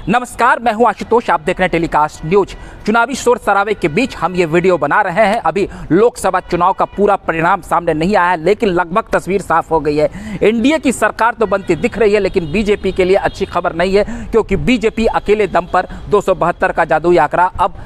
नमस्कार, मैं हूं आशुतोष। आप देख रहे हैं टेलीकास्ट न्यूज। चुनावी शोर शराबे के बीच हम ये वीडियो बना रहे हैं। अभी लोकसभा चुनाव का पूरा परिणाम सामने नहीं आया है, लेकिन लगभग तस्वीर साफ हो गई है। एनडीए की सरकार तो बनती दिख रही है, लेकिन बीजेपी के लिए अच्छी खबर नहीं है, क्योंकि बीजेपी अकेले दम पर 272 का जादुई आंकड़ा अब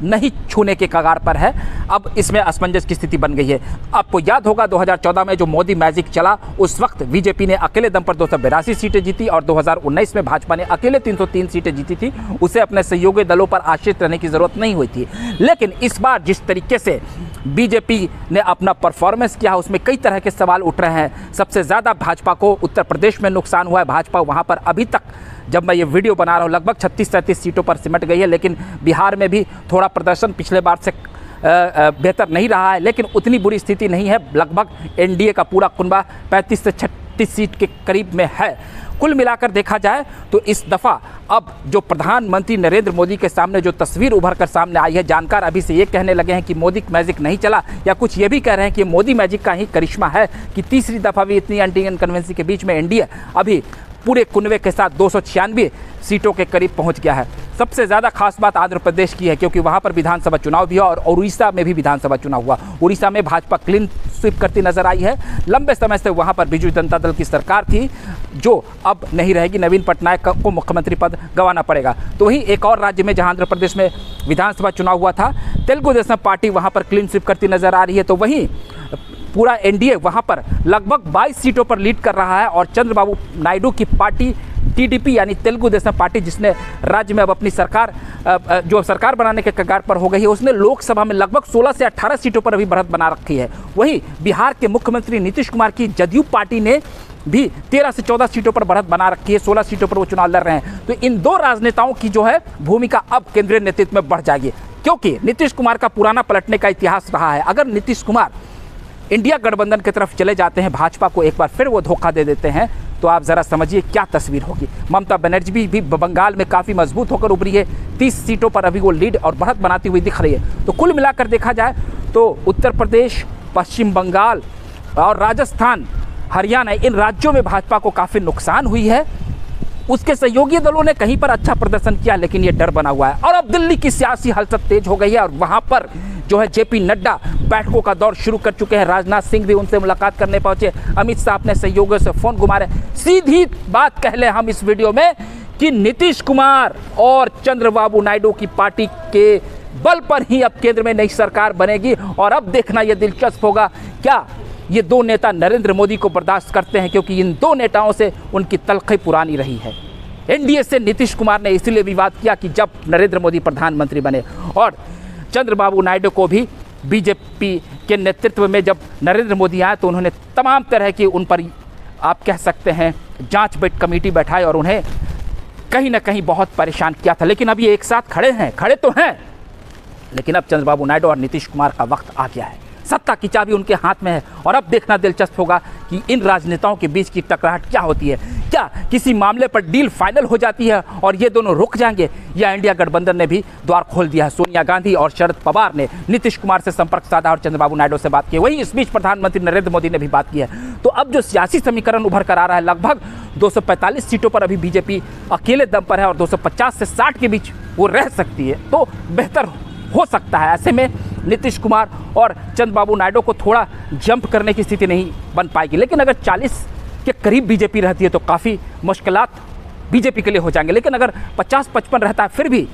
नहीं छूने के कगार पर है। अब इसमें असमंजस की स्थिति बन गई है। आपको याद होगा 2014 में जो मोदी मैजिक चला, उस वक्त बीजेपी ने अकेले दम पर 282 सीटें जीती और 2019 में भाजपा ने अकेले 303 सीटें जीती थी। उसे अपने सहयोगी दलों पर आश्रित रहने की जरूरत नहीं हुई थी। लेकिन इस बार जिस तरीके से बीजेपी ने अपना परफॉर्मेंस किया, उसमें कई तरह के सवाल उठ रहे हैं। सबसे ज़्यादा भाजपा को उत्तर प्रदेश में नुकसान हुआ है। भाजपा वहाँ पर अभी तक, जब मैं ये वीडियो बना रहा हूँ, लगभग 36-37 सीटों पर सिमट गई है। लेकिन बिहार में भी थोड़ा प्रदर्शन पिछले बार से बेहतर नहीं रहा है, लेकिन उतनी बुरी स्थिति नहीं है। लगभग एनडीए का पूरा कुनबा 35 से 36 सीट के करीब में है। कुल मिलाकर देखा जाए तो इस दफ़ा अब जो प्रधानमंत्री नरेंद्र मोदी के सामने जो तस्वीर उभर कर सामने आई है, जानकार अभी से ये कहने लगे हैं कि मोदी मैजिक नहीं चला, या कुछ ये भी कह रहे हैं कि मोदी मैजिक का ही करिश्मा है कि तीसरी दफ़ा भी इतनी एंटी इनकन्वेंसी के बीच में एनडीए अभी पूरे कुनबे के साथ 296 सीटों के करीब पहुंच गया है। सबसे ज़्यादा खास बात आंध्र प्रदेश की है, क्योंकि वहां पर विधानसभा चुनाव भी हुआ और उड़ीसा में भी विधानसभा चुनाव हुआ। उड़ीसा में भाजपा क्लीन स्वीप करती नजर आई है। लंबे समय से वहां पर बीजू जनता दल की सरकार थी, जो अब नहीं रहेगी। नवीन पटनायक को मुख्यमंत्री पद गंवाना पड़ेगा। तो वहीं एक और राज्य में, जहां आंध्र प्रदेश में विधानसभा चुनाव हुआ था, तेलुगु देशम पार्टी वहां पर क्लीन स्वीप करती नजर आ रही है। तो वहीं पूरा एनडीए वहां पर लगभग 22 सीटों पर लीड कर रहा है और चंद्रबाबू नायडू की पार्टी टीडीपी यानी तेलुगु देशम पार्टी, जिसने राज्य में अब अपनी सरकार जो सरकार बनाने के कगार पर हो गई है, उसने लोकसभा में लगभग 16 से 18 सीटों पर अभी बढ़त बना रखी है। वहीं बिहार के मुख्यमंत्री नीतीश कुमार की जदयू पार्टी ने भी 13 से 14 सीटों पर बढ़त बना रखी है। 16 सीटों पर वो चुनाव लड़ रहे हैं। तो इन दो राजनेताओं की जो है भूमिका अब केंद्रीय नेतृत्व में बढ़ जाएगी, क्योंकि नीतीश कुमार का पुराना पलटने का इतिहास रहा है। अगर नीतीश कुमार इंडिया गठबंधन की तरफ चले जाते हैं, भाजपा को एक बार फिर वो धोखा दे देते हैं, तो आप ज़रा समझिए क्या तस्वीर होगी। ममता बनर्जी भी बंगाल में काफ़ी मजबूत होकर उभरी है। 30 सीटों पर अभी वो लीड और बढ़त बनाती हुई दिख रही है। तो कुल मिलाकर देखा जाए तो उत्तर प्रदेश, पश्चिम बंगाल और राजस्थान, हरियाणा, इन राज्यों में भाजपा को काफ़ी नुकसान हुई है। उसके सहयोगी दलों ने कहीं पर अच्छा प्रदर्शन किया, लेकिन ये डर बना हुआ है। और अब दिल्ली की सियासी हलचल तेज हो गई है और वहाँ पर जो है जेपी नड्डा बैठकों का दौर शुरू कर चुके हैं। राजनाथ सिंह भी उनसे मुलाकात करने पहुंचे। अमित शाह अपने सहयोगियों से फोन घुमा रहे। सीधी बात कह ले हम इस वीडियो में कि नीतीश कुमार और चंद्रबाबू नायडू की पार्टी के बल पर ही अब केंद्र में नई सरकार बनेगी। और अब देखना यह दिलचस्प होगा, क्या ये दो नेता नरेंद्र मोदी को बर्दाश्त करते हैं, क्योंकि इन दो नेताओं से उनकी तलखी पुरानी रही है। एनडीए से नीतीश कुमार ने इसलिए विवाद किया कि जब नरेंद्र मोदी प्रधानमंत्री बने, और चंद्रबाबू नायडू को भी बीजेपी के नेतृत्व में जब नरेंद्र मोदी आए तो उन्होंने तमाम तरह की उन पर, आप कह सकते हैं, जांच कमेटी बैठाई और उन्हें कहीं ना कहीं बहुत परेशान किया था। लेकिन अब ये एक साथ खड़े तो हैं, लेकिन अब चंद्रबाबू नायडू और नीतीश कुमार का वक्त आ गया है। सत्ता की चाबी उनके हाथ में है। और अब देखना दिलचस्प होगा कि इन राजनेताओं के बीच की टकराहट क्या होती है। क्या किसी मामले पर डील फाइनल हो जाती है और ये दोनों रुक जाएंगे, या इंडिया गठबंधन ने भी द्वार खोल दिया है। सोनिया गांधी और शरद पवार ने नीतीश कुमार से संपर्क साधा और चंद्रबाबू नायडू से बात की। वहीं इस बीच प्रधानमंत्री नरेंद्र मोदी ने भी बात की है। तो अब जो सियासी समीकरण उभर कर आ रहा है, लगभग 245 सीटों पर अभी बीजेपी अकेले दम पर है और 250 से 60 के बीच वो रह सकती है, तो बेहतर हो सकता है। ऐसे में नीतीश कुमार और चंद्रबाबू नायडू को थोड़ा जंप करने की स्थिति नहीं बन पाएगी। लेकिन अगर 40 के करीब बीजेपी रहती है तो काफ़ी मुश्किलात बीजेपी के लिए हो जाएंगे। लेकिन अगर 50-55 रहता है, फिर भी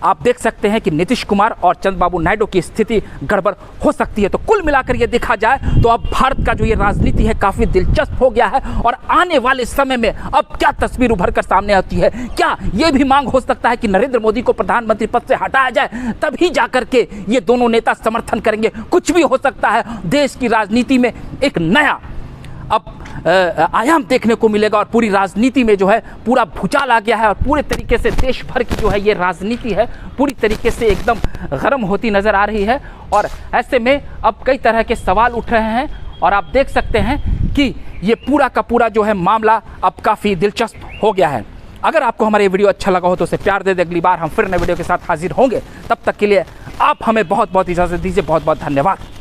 आप देख सकते हैं कि नीतीश कुमार और चंद्रबाबू नायडू की स्थिति गड़बड़ हो सकती है। तो कुल मिलाकर ये देखा जाए तो अब भारत का जो ये राजनीति है काफ़ी दिलचस्प हो गया है। और आने वाले समय में अब क्या तस्वीर उभर कर सामने आती है, क्या ये भी मांग हो सकता है कि नरेंद्र मोदी को प्रधानमंत्री पद से हटाया जाए, तभी जाकर के ये दोनों नेता समर्थन करेंगे। कुछ भी हो सकता है। देश की राजनीति में एक नया अब आयाम देखने को मिलेगा और पूरी राजनीति में जो है पूरा भूचाल आ गया है और पूरे तरीके से देश भर की जो है ये राजनीति है पूरी तरीके से एकदम गर्म होती नज़र आ रही है। और ऐसे में अब कई तरह के सवाल उठ रहे हैं और आप देख सकते हैं कि ये पूरा का पूरा जो है मामला अब काफ़ी दिलचस्प हो गया है। अगर आपको हमारा ये वीडियो अच्छा लगा हो तो उसे प्यार दे दे। अगली बार हम फिर नए वीडियो के साथ हाजिर होंगे। तब तक के लिए आप हमें बहुत बहुत इजाज़त दीजिए। बहुत बहुत धन्यवाद।